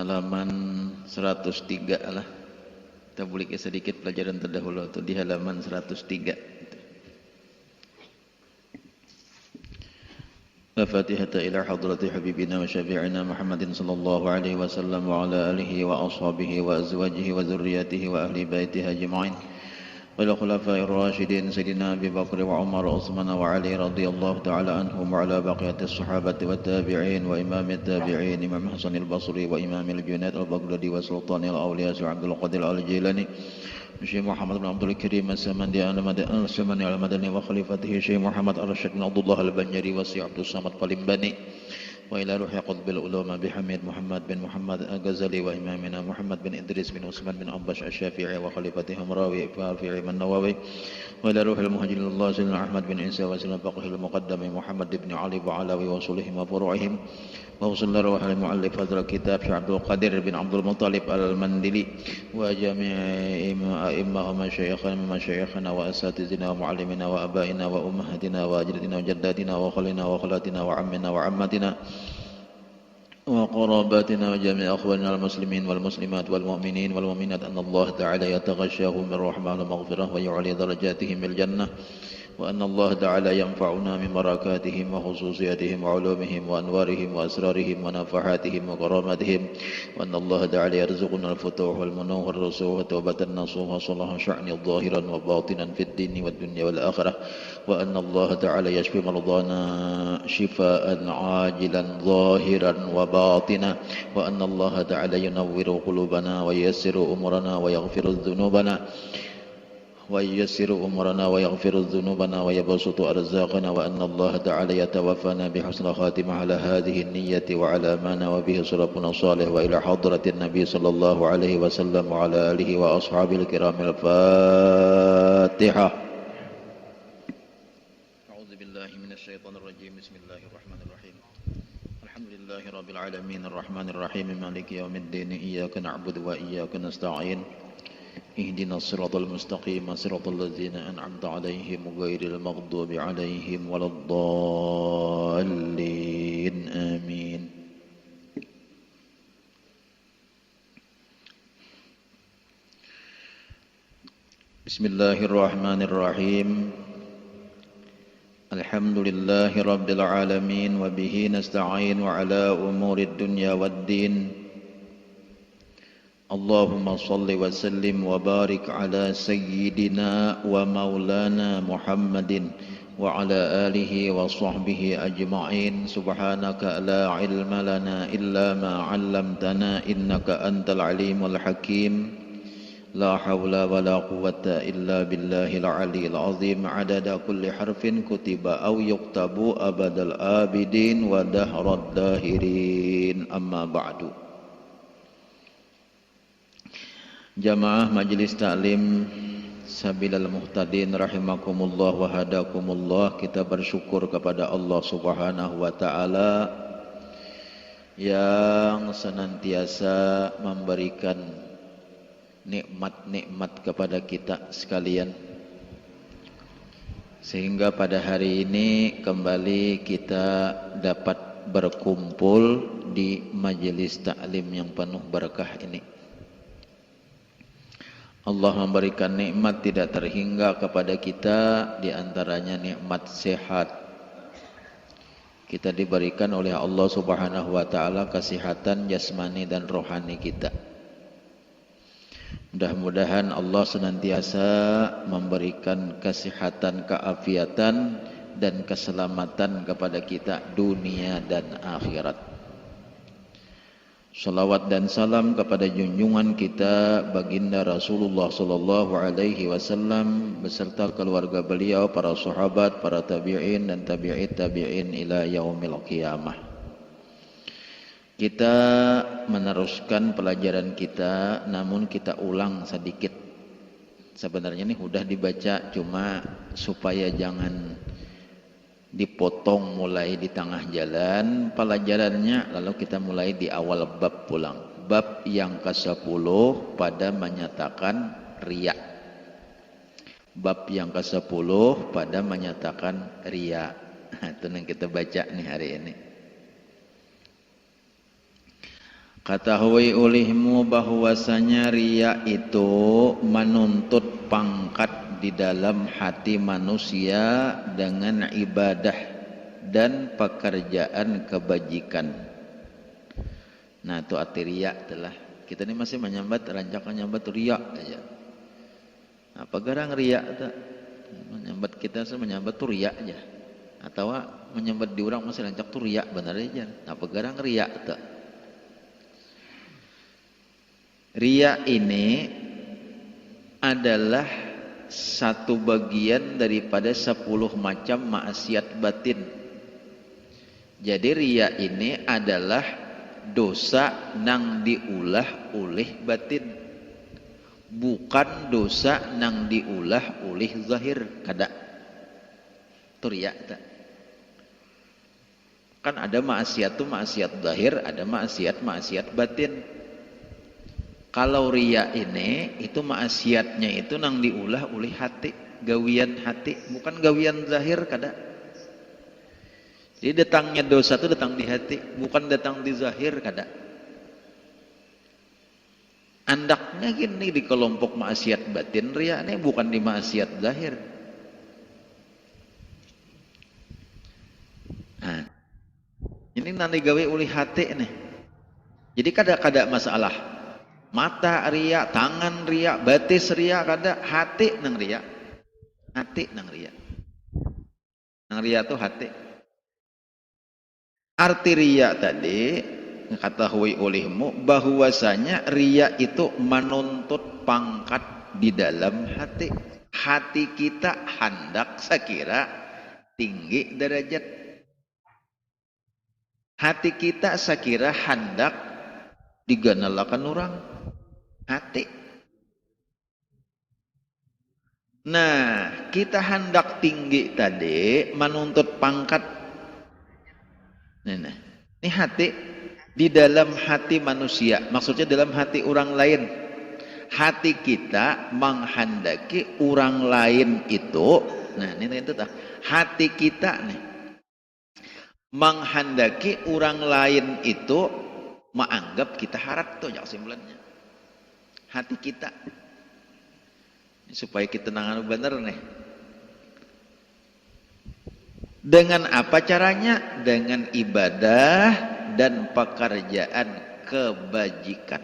halaman 103 lah. Kita bulik sedikit pelajaran terdahulu itu di halaman 103. Al-Fatihah ila hadrati habibina wa syafi'ina Muhammadin sallallahu alaihi wasallam wa ala alihi wa ashabihi wa azwajihi wa dzurriyyatihi wa ahli baitihi ajma'in. Wa khulafa'ir rasyidin sayyidina Abi Bakr wa Umar wa Utsman wa Ali radhiyallahu ta'ala anhum wa ala baqiyatis sahabati wat tabi'in wa imamit tabi'in Imam Hasan al-Basri wa Imamil Junaid al-Baghdadi wa Sultanil Awliya Abdul Qadir al-Jilani Syekh Muhammad bin Abdul Karim As-Samandi al-Samani al-Madani wa khalifatihi Syekh Muhammad Ar-Rasyid bin Abdullah al-Banjari wa Syekh Abdul Samad Palimbani wa ila ruhi qutbil ulama bihamid Muhammad bin Muhammad Al-Ghazali wa imamina Muhammad bin Idris bin Utsman bin Abbash Asy-Syafi'i wa khalifatihi Hamrawi Fafi'i Man-Nawawi wa ila ruhil muhajirin Allah sayyidina Ahmad bin Isa wa sayyidina Baqihil Muqaddami Muhammad bin Ali wa Alawi wa sulihim wa furu'ihim wa sallallahu alaihi muallif hadzal kitab Syekh Abdul Qadir bin Abdul Muttalib Al-Mandili wa jami'i a'immah wa masyayikhana wa asatizina wa muallimina wa abaina wa ummahatina wa ajdadina wa jaddatina wa khalina wa khalatina wa ammina wa ammatina wa qarabatina wa jami'i akhwanina al-muslimin wal muslimat wal mu'minin wal mu'minat anna Allah ta'ala yataghashshahum bir rahmah wal maghfirah wa yu'li darajatihim bil jannah وأن الله تعالى ينفعنا من بركاتهم وخصوصياتهم وعلومهم وأنوارهم وأسرارهم ونفحاتهم وكراماتهم وأن الله تعالى يرزقنا الفتوح والمنوح والرسوح وتوبة النصوح وصلاح شأن ظاهرا وباطنا في الدين والدنيا والآخرة وأن الله تعالى يشفي مرضانا شفاء عاجلا ظاهرا وباطنا وأن الله تعالى ينور قلوبنا وييسر أمورنا ويغفر ذنوبنا وييسر أمرنا ويغفر ذنوبنا ويبسط أرزاقنا وأن الله تعالى يتوفانا بحسن خاتمة على هذه النية وعلى ما نوى به سلفنا الصالح وإلى حضرة النبي صلى الله عليه وسلم وعلى آله وأصحابه الكرام الفاتحة. أعوذ بالله من الشيطان الرجيم بسم الله الرحمن الرحيم الحمد لله رب العالمين الرحمن الرحيم مالك يوم الدين إياك نعبد وإياك نستعين اهدنا الصراط المستقيم صراط الذين أنعمت عليهم غير المغضوب عليهم ولا الضالين آمين. بسم الله الرحمن الرحيم الحمد لله رب العالمين وبه نستعين وعلى أمور الدنيا والدين اللهم صل وسلم وبارك على سيدنا ومولانا محمد وعلى آله وصحبه أجمعين سبحانك لا علم لنا إلا ما علمتنا إنك أنت العليم الحكيم لا حول ولا قوة إلا بالله العلي العظيم عدد كل حرف كتب أو يكتب أبد الآبدين ودهر الداهرين أما بعد. Jamaah Majelis Taklim Sabilal Muhtadin rahimakumullah wa hadakumullah, kita bersyukur kepada Allah Subhanahu wa taala yang senantiasa memberikan nikmat-nikmat kepada kita sekalian, sehingga pada hari ini kembali kita dapat berkumpul di majelis taklim yang penuh berkah ini. Allah memberikan nikmat tidak terhingga kepada kita, di antaranya nikmat sehat. Kita diberikan oleh Allah Subhanahu wa taala kesehatan jasmani dan rohani kita. Mudah-mudahan Allah senantiasa memberikan kesehatan, keafiatan dan keselamatan kepada kita dunia dan akhirat. Salawat dan salam kepada junjungan kita baginda Rasulullah sallallahu alaihi wasallam beserta keluarga beliau, para sahabat, para tabi'in dan tabi'it tabi'in ila yaumil qiyamah. Kita meneruskan pelajaran kita, namun kita ulang sedikit. Sebenarnya ini sudah dibaca, cuma supaya jangan dipotong mulai di tengah jalan pelajarannya, lalu kita mulai di awal bab pulang. Bab yang ke-10 pada menyatakan riya. Bab yang ke-10 pada menyatakan riya. Itu yang kita baca nih hari ini. ketahui olehmu bahwasanya riya itu menuntut pangkat di dalam hati manusia dengan ibadah dan pekerjaan kebajikan. Nah itu arti riya telah. Kita ini masih menyambat rancak menyambat riya aja. Apa garang riya tak? Menyambat kita menyambat tu riya aja. Atau menyambat di orang masih rancak tu riya benar aja. Apa garang riya tak? Riya ini adalah satu bagian daripada 10 macam maksiat batin. Jadi riya ini adalah dosa nang diulah oleh batin, bukan dosa nang diulah oleh zahir. Kada itu riya tak? Kan ada maksiat tu maksiat zahir, ada maksiat batin. Kalau riya ini itu maksiatnya itu nang diulah oleh hati, gawian hati, bukan gawian zahir kada. Jadi datangnya dosa itu datang di hati, bukan datang di zahir kada. Andaknya gini di kelompok maksiat batin, riya ini bukan di maksiat zahir. Nah, ini nanti gawe oleh hati nih. Jadi kada masalah. Mata riya, tangan riya, batis riya, kada hati nang riya. Hati nang riya. Nang riya itu hati. Arti riya tadi ketahui olehmu bahwasanya riya itu menuntut pangkat di dalam hati. Hati kita hendak sekira tinggi derajat. Hati kita sekira hendak diganalakan orang. Hati. Nah, kita hendak tinggi tadi menuntut pangkat. Nah, ini hati di dalam hati manusia, maksudnya dalam hati orang lain. Hati kita menghendaki orang lain itu, nah ini itu tah. Hati kita nih menghendaki orang lain itu menganggap kita harat tuh jak simpulannya. Hati kita supaya kita nangan benar nih. Dengan apa caranya? Dengan ibadah dan pekerjaan kebajikan.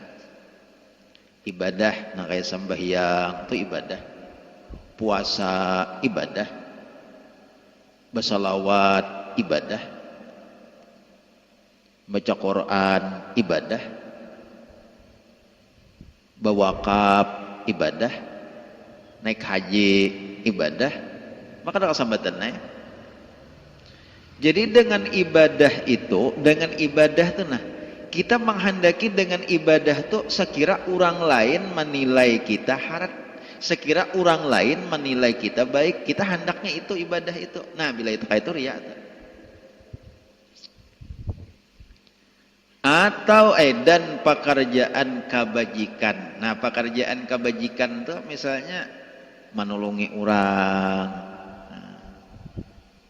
Ibadah nah kayak sembahyang itu ibadah, puasa ibadah, bersalawat ibadah, baca Quran ibadah, bawakaf ibadah, naik haji ibadah, maka ada kesambatannya. Jadi dengan ibadah itu, dengan ibadah itu nah kita menghendaki dengan ibadah itu sekira orang lain menilai kita harat, sekira orang lain menilai kita baik, kita hendaknya itu ibadah itu. Nah bila itu kayak itu riya atau dan pekerjaan kebajikan. Nah pekerjaan kebajikan tuh misalnya menolongi orang,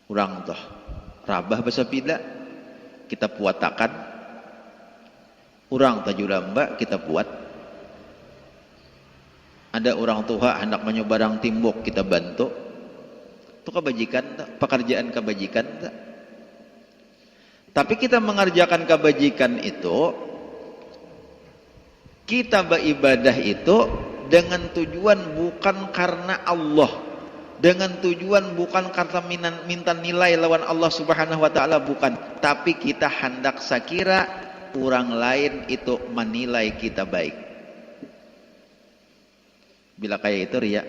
orang tuh rabah bahasa pida kita puatakan, orang tajulamba kita buat. Ada orang tua hendak menyebarang timbuk kita bantu. Itu kebajikan tuh, pekerjaan kebajikan tuh. Tapi kita mengerjakan kebajikan itu, kita beribadah itu dengan tujuan bukan karena Allah, dengan tujuan bukan karena minta nilai lawan Allah Subhanahu wa taala, bukan, tapi kita hendak sekira orang lain itu menilai kita baik. Bila kayak itu riya,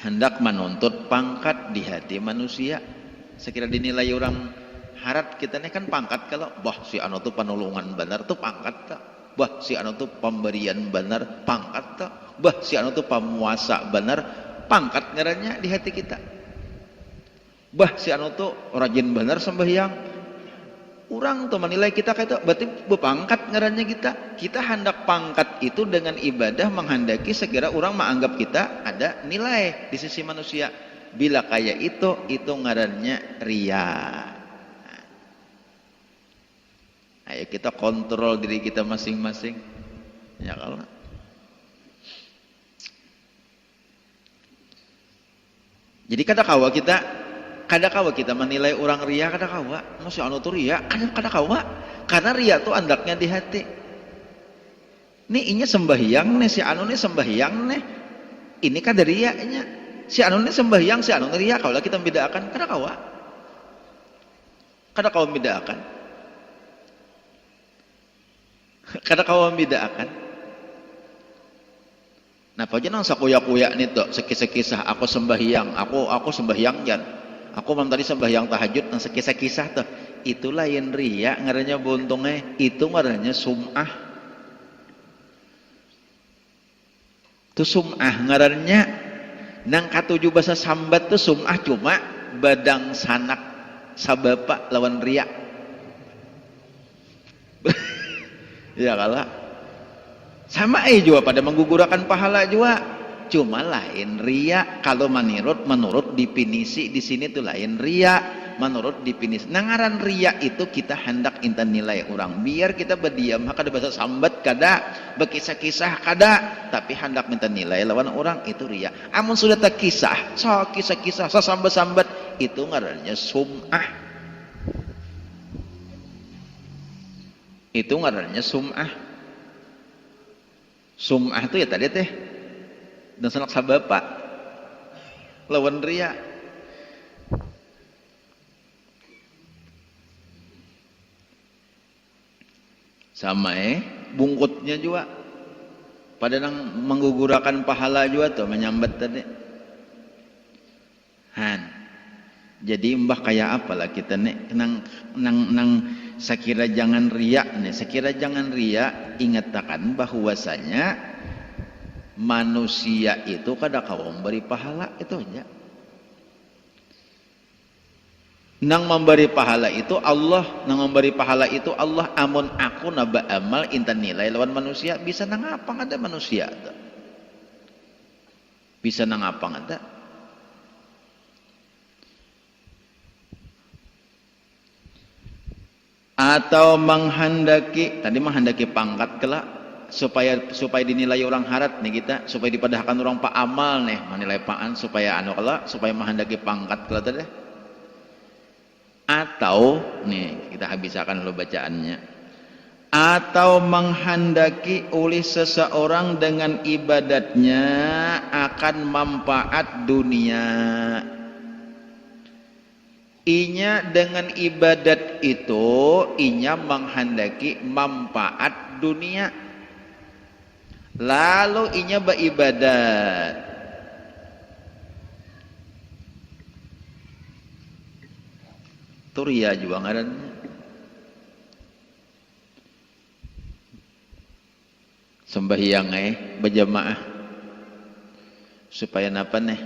hendak menuntut pangkat di hati manusia. Sekira dinilai orang harat kita ini kan pangkat. Kalau bah si anu tuh penolongan benar tuh pangkat tak, bah si anu tuh pemberian benar pangkat tak, bah si anu tuh pemuasa benar pangkat ngarannya di hati kita. Bah si anu tuh rajin benar sembahyang, orang tuh menilai kita kayak itu, berarti berpangkat ngarannya kita. Kita hendak pangkat itu dengan ibadah menghendaki sekira orang menganggap kita ada nilai di sisi manusia. Bila kayak itu ngarannya riya. Ayo kita kontrol diri kita masing-masing. Ya kalau jadi kadakawa kita menilai orang ria, kadakawa masih anu tuh ria, kadakawa karena ria tuh andaknya di hati. Nih inya sembahyang nih, si anu nih sembahyang nih, ini kan dari riaknya. Si anu nih sembahyang, si anu ria. Kalau kita bedakan, kadakawa bedakan. Kadakawa bedakan. Nah, apa aja nang sakuya-kuya nih tuh, sekisah-kisah aku sembahyang, aku sembahyang jan. Aku mam tadi sembahyang tahajud nang sekisah-kisah tuh. Itu lain ria, ngarannya bontongnya, itu ngarannya sum'ah. Itu sum'ah ngarannya nang katujuh bahasa sambat tuh sum'ah cuma badang sanak sabapa lawan ria. Ya kalah. Sama juga pada menggugurkan pahala juga, cuma lain ria. Kalau menurut definisi di sini tuh lain ria, menurut definisi nangaran ria itu kita hendak intan nilai orang, biar kita berdiam kada bahasa sambat kada, berkisah-kisah kada, tapi hendak minta nilai lawan orang itu ria. Amun sudah tak kisah, kisah-kisah sambat-sambat itu ngarannya sum'ah. Itu ngarannya sum'ah. Sum'ah itu ya tadi teh dan sanak sabapa lawan ria. Sama bungkutnya juga pada nang menggugurakan pahala juga tuh menyambat tadi. Jadi mbah kayak apalah kita nih nang sekira jangan riak nih, sekira jangan riak, ingatakan bahwasanya manusia itu kada kawa memberi pahala itu aja. Nang memberi pahala itu Allah, amun aku naba amal intan nilai lawan manusia bisa nang apa ada manusia tuh. Bisa nang apa ada. Atau menghendaki pangkat kelak supaya dinilai orang harat nih kita, supaya dipadahkan orang pak amal nih menilai paan supaya anu kelak, supaya menghendaki pangkat kelak tadi. Atau nih kita habiskan dulu bacaannya, atau menghendaki oleh seseorang dengan ibadatnya akan manfaat dunia. Inya dengan ibadat itu inya menghendaki manfaat dunia, lalu inya beribadat. Turia juga ngarannya. Sembahyang berjamaah supaya napa nih?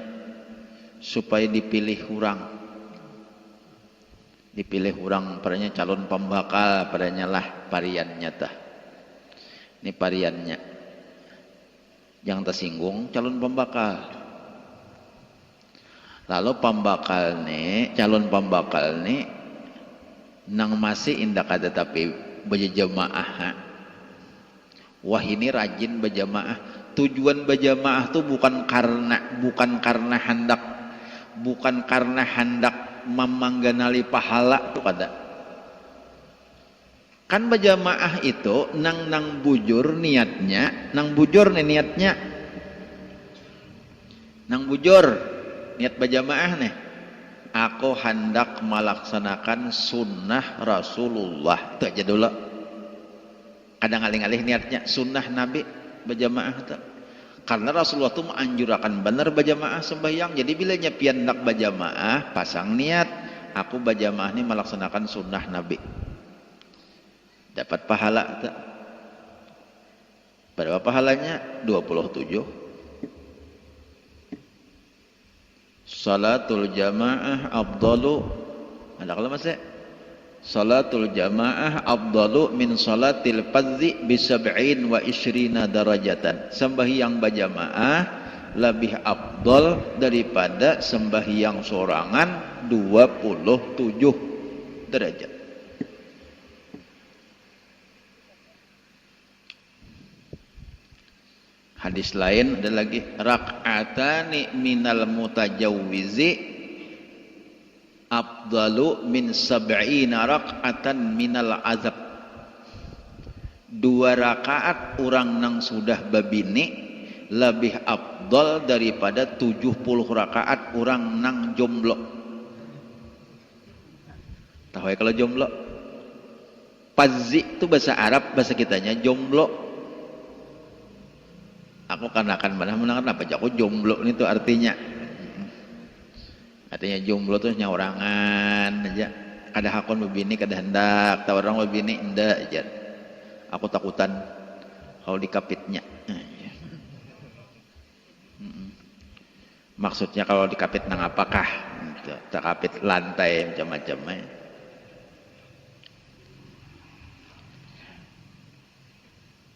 Supaya dipilih orang padanya calon pembakal padanya lah pariannya tah. Ini pariannya yang tersinggung calon pembakal. Lalu calon pembakal nih nang masih indah kata tapi berjamaah. Wah ini rajin berjamaah. Tujuan berjamaah tuh bukan karena hendak memangganali pahala tuh kada. Kan berjamaah itu nang bujur niatnya, nang bujur niat berjamaah nih. Aku hendak melaksanakan sunnah Rasulullah. Itu aja dulu. Kadang alih-alih niatnya sunnah Nabi berjamaah tuh. Karena Rasulullah itu menganjurkan benar berjamaah sembahyang. Jadi bila nyepian nak berjamaah, pasang niat, aku berjamaah ini melaksanakan sunnah Nabi. Dapat pahala tak? Berapa pahalanya? 27. Salatul jamaah afdalu. Ada kalau masih? Salatul jamaah afdalu min salatil fardhi bi 27 darajatan. Sembahyang berjamaah lebih afdal daripada sembahyang sorangan 27 derajat. Hadis lain ada lagi, rak'atani minal mutajawwizi afdalu min sab'ina rak'atan minal azab. 2 rakaat orang nang sudah babini lebih afdal daripada 70 rakaat orang nang jomblo. Tahu ya kalau jomblo? Pazzi itu bahasa Arab, bahasa kitanya jomblo. Aku kan akan menang apa aja aku jomblo itu artinya. Artinya jomblo tuh nyawarangan aja. Kada hakon begini kada hendak, tawarang begini indah aja. Aku takutan kalau dikapitnya. Maksudnya kalau dikapit nang apakah? Tak kapit lantai macam-macam.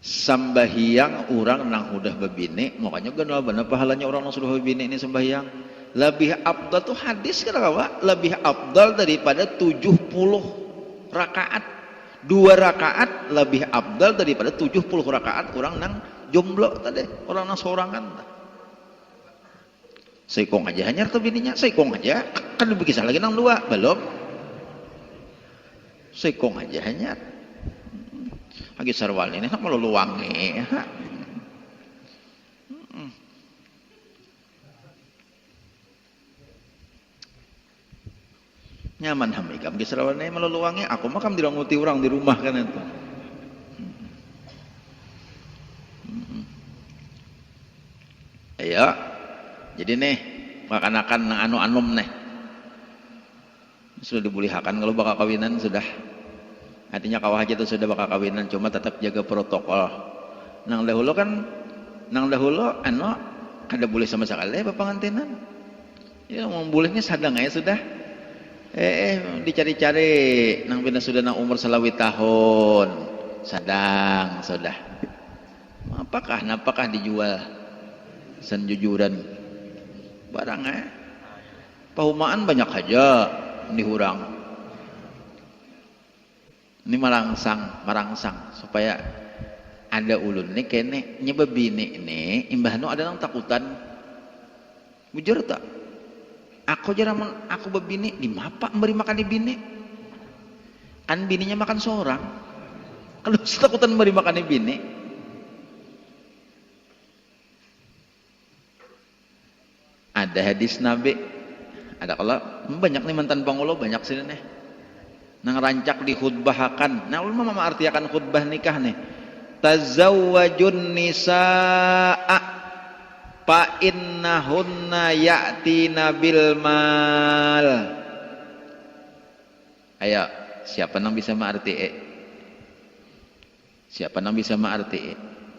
Sambahyang orang nang udah babini, makanya kenal benar pahalanya orang yang sudah babini ini sambahyang. Lebih afdal tuh hadis kan apa? Lebih afdal daripada 70 rakaat. 2 rakaat lebih afdal daripada 70 rakaat orang nang jomblo tadi, orang nang sorangan. Seikong aja hanyar tuh bininya, seikong aja. Kan lebih kisah lagi nang 2, belum. Seikong aja hanyar. Lagi sarwal ini nak meluluangi. Nyaman hamikam lagi sarwal ini meluluangi. Aku mah kam diranguti orang di rumah kan itu. Ayo. Jadi nih makan-makan nang anu-anum nih. Sudah dibulihakan kalau bakal kawinan sudah. Artinya kawah aja tuh sudah bakal kawinan, cuma tetap jaga protokol. Nang dahulu anu kada boleh sama sekali papangantinan. Ya mau bolehnya sadang aja sudah. Dicari-cari nang bina sudah nang umur 20 tahun. Sadang sudah. Napakah dijual sanjujuran barang pahumaan banyak aja dihurang. Ini marangsang supaya ada ulun nih kene nyebab bini ini imbahno ada nang takutan bujur tak aku jarang aku babini di mapa memberi makan di bini kan bininya makan seorang kalau takutan memberi makan di bini ada hadis Nabi ada kalau banyak nih mantan pangulo banyak sini nih nang rancak di khutbahakan. Nah ulama mengartikan khutbah nikah nih. Tazawwajun nisaa fa innahunna ya'tina bil mal. Ayo, siapa nang bisa mengarti? Siapa nang bisa mengarti?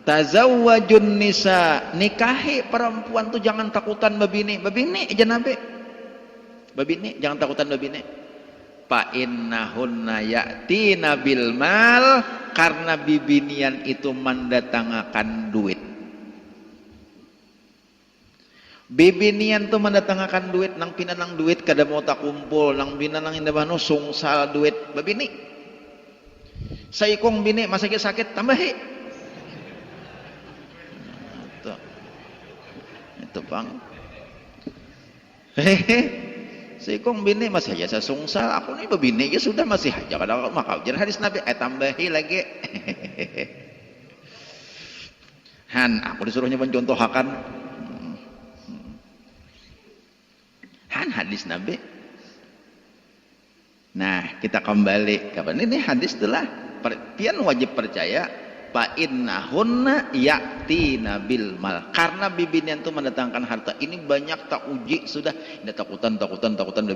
Tazawwajun nisa, nikahi perempuan tuh jangan takutan babini. Babini aja nabe. Babini jangan takutan babini. Fa innahunna ya'tina bil mal karena bibinian itu mendatangkan duit. Bibinian tuh mendatangkan duit nang pinanang duit kada mau tak kumpul nang pinanang indah banu sungsal duit babini. Saikong bini masa sakit tambahi. Itu bang. Sikong bini masih aja saya sungsal aku nih babini ya sudah masih aja kadang makau jadi hadis Nabi tambahi lagi Han aku disuruhnya mencontohakan Han hadis Nabi. Nah kita kembali kapan ini hadis telah pian wajib percaya fa innahunna ya'tina bil mal karena bibinian itu mendatangkan harta ini banyak tak uji sudah tidak takutan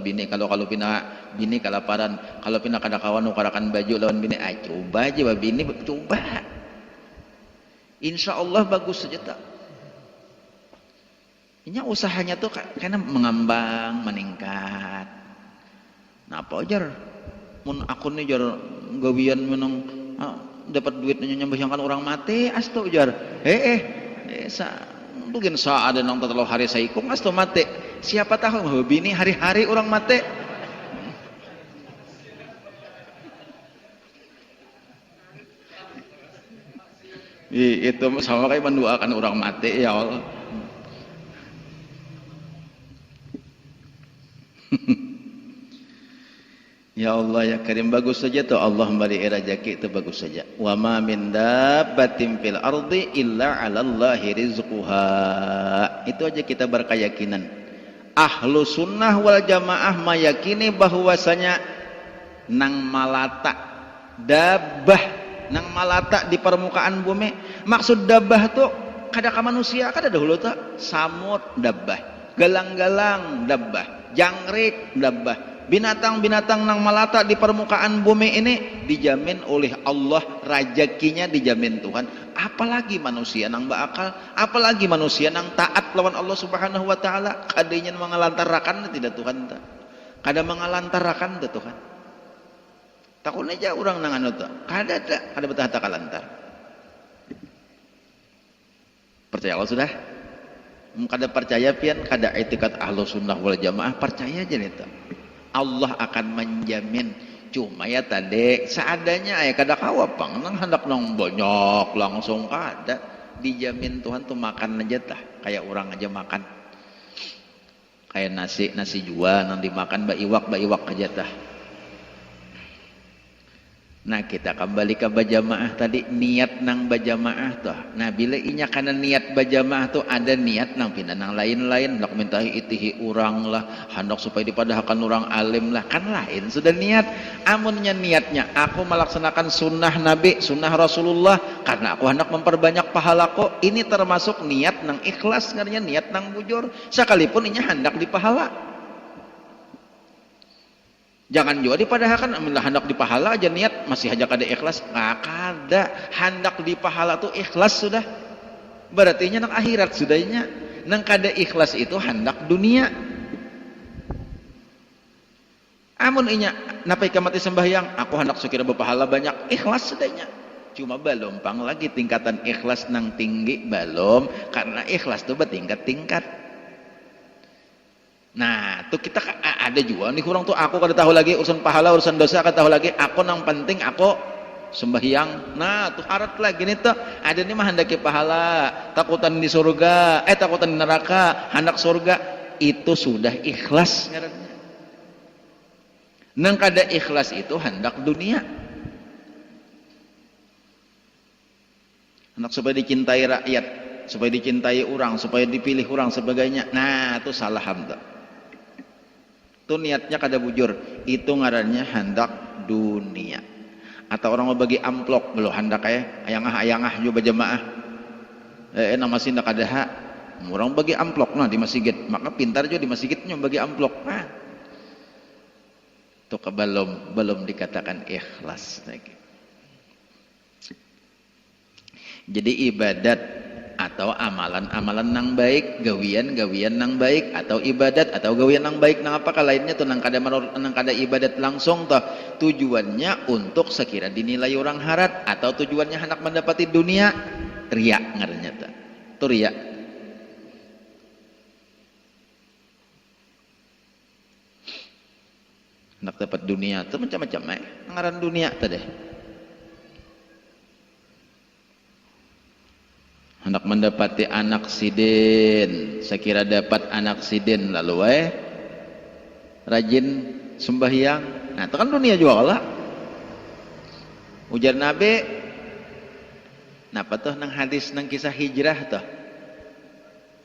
bini kalau pina bini kalaparan kalau pina kada kawan ukarakan baju lawan bini coba aja bini coba insyaallah bagus saja tak ini usahanya tuh karena mengambang meningkat nah apa ajar mun akun jar gawian menang dapat duit nyambayangkan orang mati asto ujar mungkin ada nang terlalu hari saikung asto mati siapa tahu hobi ini hari-hari orang mati Itu sama kayak mendoakan orang mati, ya Allah. Ya Allah ya Karim, bagus saja tuh Allah beri rezeki itu bagus saja. Wa ma min dabbatin fil ardi illa 'alallahi rizquha. Itu aja kita berkeyakinan. Ahlu sunnah wal jamaah meyakini bahwasanya nang malata dabbah, nang malata di permukaan bumi. Maksud dabbah tuh kada ka manusia, kada dahulu tuh samut dabbah, galang-galang dabbah, jangkrik dabbah. Binatang-binatang nang malata di permukaan bumi ini dijamin oleh Allah, rezekinya dijamin Tuhan. Apalagi manusia nang bakal, apalagi manusia nang taat lawan Allah Subhanahu wa taala, kadenya mengalantarakan tidak Tuhan ta. Kada mengalantarakan ta Tuhan. Takun aja orang nang anu ta. Kada betah tak kalantar. Percaya Allah sudah? Kada percaya pian, kada etikat ahlu sunnah wal jamaah, percaya aja nih ta. Allah akan menjamin, cuma ya tadi seadanya ya kada kawapang nang hendak nang banyak langsung kada dijamin Tuhan tuh makan aja tah kayak orang aja makan kayak nasi jua nang dimakan baiwak aja tah. Nah kita kembali ke bajamaah tadi, niat nang bajamaah tuh. Nah bila inya karena niat bajamaah tuh ada niat nang pindah nang lain-lain, hendak mintahi itihi urang lah, hendak supaya dipadahkan orang alim lah, kan lain sudah niat. Amunnya niatnya aku melaksanakan sunnah Nabi, sunnah Rasulullah karena aku hendak memperbanyak pahalaku, ini termasuk niat nang ikhlas, ngaranya niat nang bujur, sekalipun inya hendak dipahala. Jangan juga dipadahakan amilah hendak dipahala aja niat masih aja kada ikhlas. Nah, kada hendak dipahala tuh ikhlas sudah. Berarti nya nang akhirat sudahnya. Nang kada ikhlas itu hendak dunia. Amun inya napai ka mati sembahyang, aku hendak sekira berpahala banyak, ikhlas sudahnya. Cuma belum pang lagi tingkatan ikhlas nang tinggi belum, karena ikhlas tuh bertingkat-tingkat. Nah, tuh kita ada juga nih kurang tuh aku kada tahu lagi urusan pahala, urusan dosa kada tahu lagi. Aku nang penting aku sembahyang. Nah, tuh harat lagi nih tuh. Ada nih mah hendaki pahala, takutan di surga, takutan di neraka, hendak surga. Itu sudah ikhlas ngarannya. Nang kada ikhlas itu hendak dunia. Hendak supaya dicintai rakyat, supaya dicintai orang, supaya dipilih orang sebagainya. Nah, itu salah hamba. Itu niatnya kada bujur, itu ngarannya hendak dunia. Atau orang mau bagi amplop belum hendak ayangah juga jamaah nama sindak kada hak orang bagi amplop nah di masjid, maka pintar juga di masjidnya bagi amplop. Nah itu belum dikatakan ikhlas lagi. Jadi ibadat atau amalan-amalan nang baik, gawian-gawian nang baik, atau ibadat atau gawian nang baik nang apa lainnya tuh nang kada ibadat langsung toh tujuannya untuk sekira dinilai orang harat atau tujuannya hendak mendapati dunia, riya ngarannya tuh. Itu riya. Hendak dapat dunia tuh macam-macam ngaran dunia tuh deh. Hendak mendapati anak sidin, sekira dapat anak sidin lalu rajin sembahyang. Nah itu kan dunia juga lah. Ujar Nabi napa tuh nang hadis nang kisah hijrah tuh.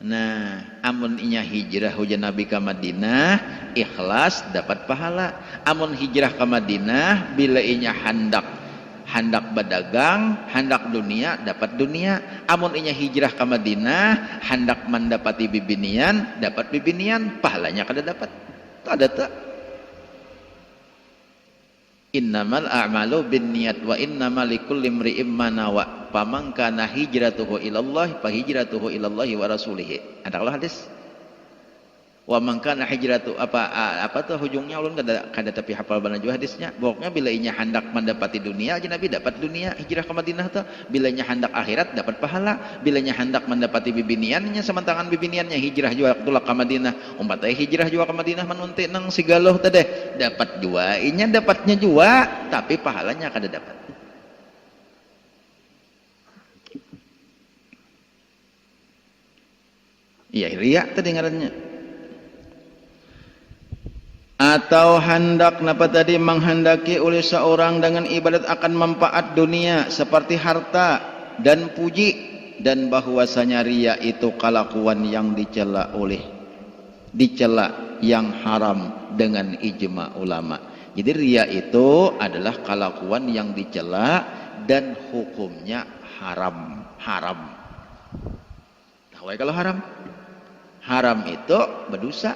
Nah amun inya hijrah ujar Nabi ke Madinah ikhlas dapat pahala. Amun hijrah ke Madinah bila inya hendak berdagang, hendak dunia, dapat dunia. Amun inya hijrah ke Madinah, hendak mendapati bibinian, dapat bibinian, pahalanya kada dapat. Ada tak? Innamal a'malu binniyat wa innamal likulli imri'in ma nawa. Faman kana hijratuhu ilallah fa hijratuhu ilallahi wa rasulih. Ada kalau hadis? Wa man kana hijratu apa tuh ujungnya ulun kada tapi hafal bana juga hadisnya. Pokoknya bila inya hendak mendapati dunia aja Nabi dapat dunia hijrah ke Madinah tuh. Bila inya hendak akhirat dapat pahala. Bila inya hendak mendapati bibiniannya sementangan bibiniannya hijrah juga tulak ke Madinah. Umat hijrah juga ke Madinah menunti nang sigaloh teh dapat juga. Inya dapatnya juga tapi pahalanya kada dapat. Iya, ria tadi ngarannya. Atau hendak napa tadi, menghendaki oleh seorang dengan ibadat akan manfaat dunia seperti harta dan puji, dan bahwasanya ria itu kelakuan yang dicela yang haram dengan ijma ulama. Jadi ria itu adalah kelakuan yang dicela dan hukumnya haram. Tahu kalau haram? Haram itu berdosa.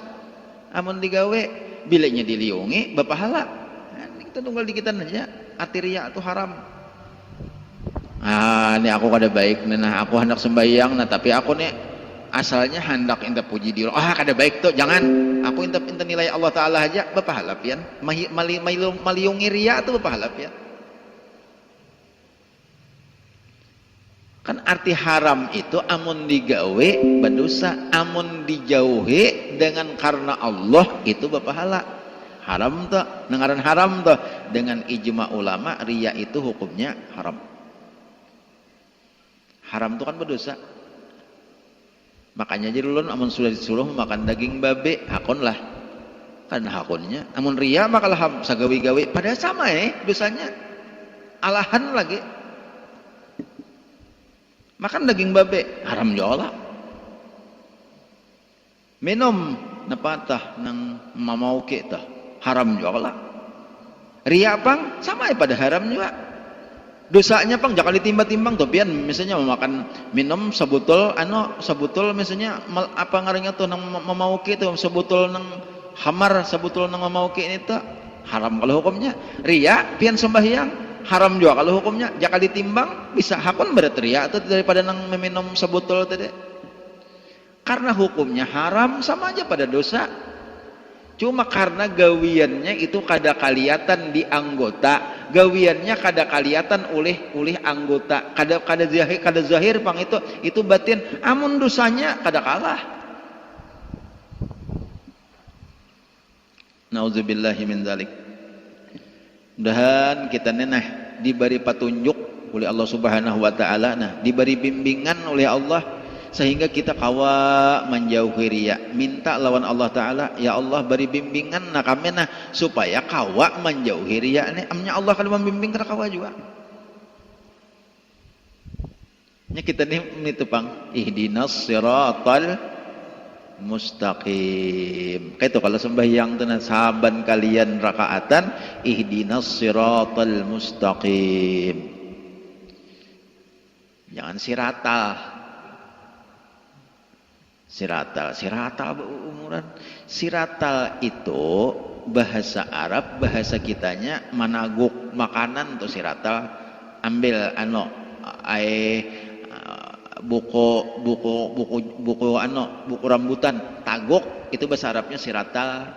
Amun digawe bilanya diliungi berpahala. Nah, kita tunggal dikitan aja. Arti ria itu haram. Ini aku kada baik, nah aku hendak sembahyang, nah tapi aku nih asalnya hendak inta puji diri. Kada baik tuh, jangan. Aku inta nilai Allah Taala aja berpahala pian. Maliungi ria itu berpahala pian. Kan arti haram itu amun digawe berdosa, amun dijauhi dengan karena Allah itu berpahala. Haram tuh, nengaran haram tuh dengan ijma ulama, ria itu hukumnya haram. Haram itu kan berdosa. Makanya jadi ulun amun sudah disuruh makan daging babe, hakon lah. Kan hakonnya. Amun ria makalah sagawi-gawi, pada sama dosanya. Alahan lagi. Makan daging babe haram juga lah. Minum napatah nang mamauke tah haram juga lah. Ria pang sama pada haram juga. Dosanya pang jangan ditimbang-timbang tuh pian, misalnya makan minum sebutul misalnya apa ngarannya tuh nang mamauke tuh sebutul nang hamar, sebutul nang mamauke ini tuh haram kalau hukumnya. Ria pian sembahyang haram juga kalau hukumnya. Jika ditimbang bisa hakun berteriak atau daripada nang meminum sebutul tadi, karena hukumnya haram sama aja pada dosa. Cuma karena gawiannya itu kada kaliatan di anggota, gawiannya kada kaliatan oleh anggota, kada zahir pang itu batin. Amun dosanya kada kalah. Nauzubillahi min dzalik. Mudahan kita nenah diberi petunjuk oleh Allah Subhanahu wa taala, diberi bimbingan oleh Allah sehingga kita kawa menjauhi ria. Minta lawan Allah taala, ya Allah beri bimbingan kami supaya kawa menjauhi ria. Amnya Allah kalau membimbing kita kawa juga. Nya kita ini tupang ihdinas siratal mustaqim. Kayak itu kalau sembahyang tenan saban kalian rakaatan, ihdinas siratal mustaqim. Jangan siratal umuran. Siratal itu bahasa Arab, bahasa kitanya managuk makanan tuh siratal. Ambil buku rambutan tagok, itu bahasa Arabnya siratal.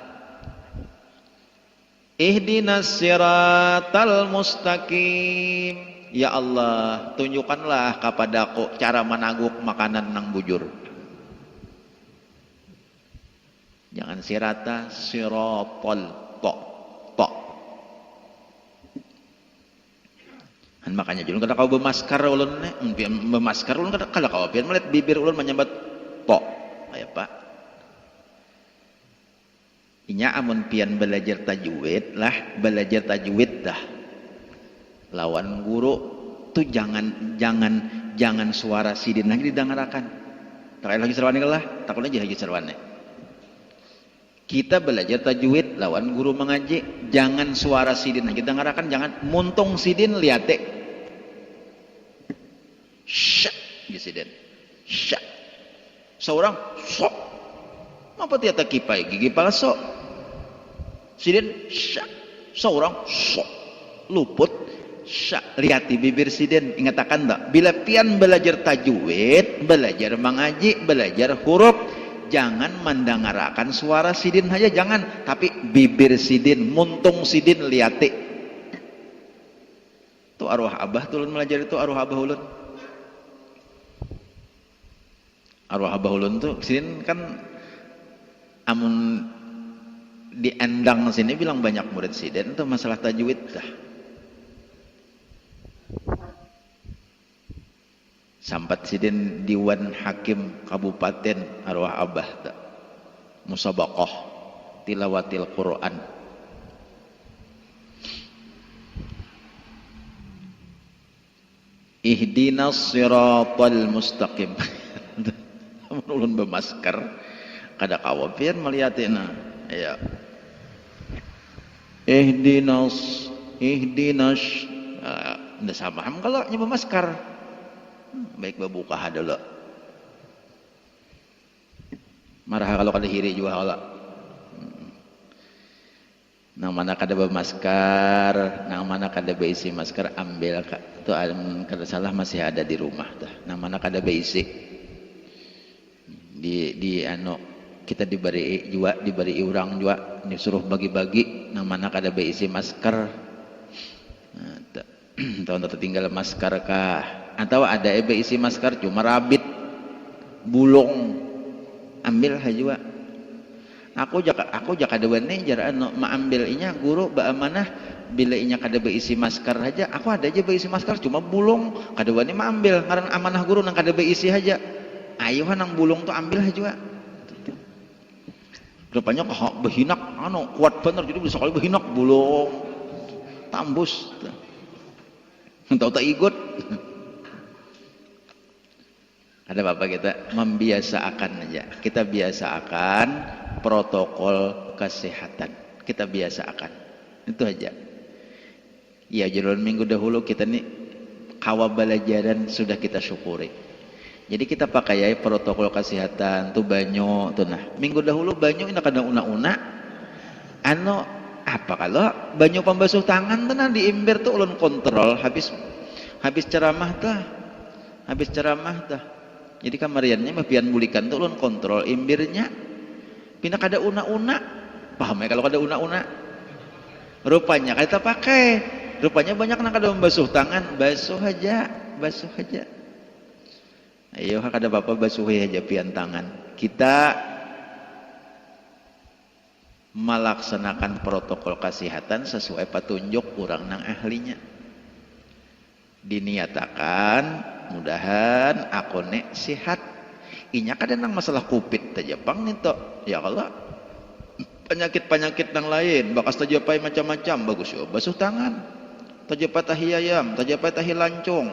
Ihdinas siratal mustaqim. Ya Allah, tunjukkanlah kepadaku cara menaguk makanan nang bujur. Jangan siratal tok. Makanya julun kada kau bermaskar ulun bermaskar ulun kada kau pian melihat bibir ulun menyambat tok aya Pak. Inya amun pian belajar tajwid dah. Lawan guru tuh jangan suara sidin lagi didengarakan. Tak lagi serwane lah, takutnya jadi serwane. Kita belajar tajwid lawan guru mengaji, jangan suara sidin lagi didengarakan, jangan muntung sidin liate. Syak gisiden. Syak. Seorang sok. Apa tiata kipai gigi palsu. Sidin syak. Seorang sok. Luput syak. Lihat di bibir sidin, ingatakan tak? Bila pian belajar tajwid, belajar mengaji, belajar huruf, jangan mendengarakan suara sidin saja, jangan, tapi bibir sidin, muntung sidin lihat. Itu arwah abah tulun belajar itu arwah abah ulun. Arwah abah ulun tuh sidin kan amun di Endang sini bilang banyak murid sidin itu masalah tajwid dah. sampat sidin Diwan Hakim Kabupaten arwah abah ta musabaqah tilawatil Quran. Ihdinas siratal mustaqim. Ulun bemasker kada kawapian melihatina ya. Ihdinas nda sabaham kalau nya bemasker. Baik babuka hadala. Marah kalau kada hiri juga hala. Nang mana kada bermasker, nang mana kada beisi masker ambil kak. Itu kada salah masih ada di rumah dah. Nang mana kada beisi di anu kita diberi juga diberi urang juga disuruh bagi-bagi nang mana kada beisi masker. Tahun tertinggal masker kah? Atau ada beisi masker cuma rabit bulung ambil hajua. Aku jaka dewane jar anu maambil inya guru ba amanah bila inya kada beisi masker aja aku ada aja beisi masker cuma bulung kada wani maambil ngaran amanah guru nang kada beisi aja ayo nang bulung tuh ambil aja rupanya kok behinak anu kuat bener jadi bisa kali behinak bulung tambus tahu tak ikut. Ada apa kita membiasakan aja, kita biasakan protokol kesehatan, kita biasakan itu aja ya. Jalan minggu dahulu kita nih kawa belajaran sudah kita syukuri, jadi kita pakai protokol kesehatan tuh banyak tuh. Nah minggu dahulu banyak ini kadang una-una anu apa kalau banyak pembasuh tangan tuh nah di imber tuh ulun kontrol habis ceramah tah. Jadi kamariannya mah pian bulikan tuh ulun kontrol imbirnya pindah kada una-una. Paham ya kalau kada una-una? Rupanya kada pakai. Rupanya banyak nang kada membasuh tangan, basuh aja. Ayo kada apa-apa basuhi aja pian tangan. Kita melaksanakan protokol kesehatan sesuai petunjuk urang nang ahlinya. Diniatakan mudahan aku nek sehat inya kada nang masalah covid ta Jepang nito ya kalau penyakit nang lain bakas tajapai macam-macam bagus yo basuh tangan tajapai tahi ayam tajapai tahi lancung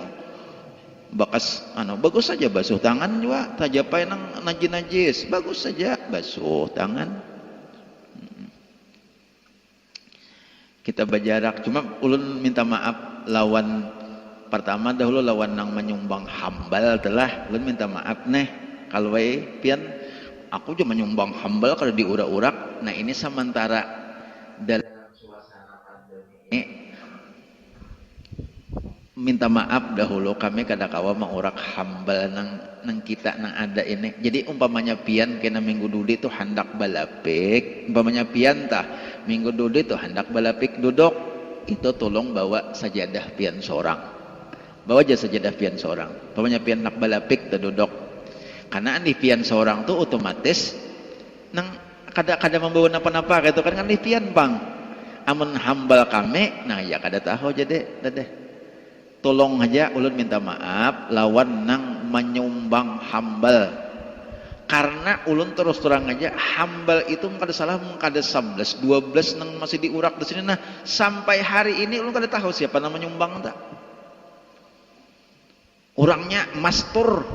bakas anu bagus saja basuh tangan juga tajapai nang najis bagus saja basuh tangan. Kita berjarak cuma ulun minta maaf lawan pertama dahulu lawan nang menyumbang hambal telah ulun minta maaf nih kalau pian aku juga menyumbang hambal kalau diurak-urak. Nah ini sementara dalam suasana pandemi minta maaf dahulu kami kadakawa mengurak hambal nang kita nang ada ini. Jadi umpamanya pian kena minggu dulu itu hendak balapik umpamanya pian tah minggu dulu itu hendak balapik duduk itu tolong bawa sajadah pian seorang. Bawa aja sajadah pian seorang. Pokoknya pian nak balapik terduduk. Karena andi pian seorang tuh otomatis nang kada membawa napa-napa gitu kan andi pian bang. Amun hambal kami, nah ya kada tahu jadi deh. Tolong aja ulun minta maaf lawan nang menyumbang hambal. Karena ulun terus terang aja hambal itu kada salah kada 11 12 nang masih diurak di sini. Nah sampai hari ini ulun kada tahu siapa nang menyumbang tak. Orangnya mastur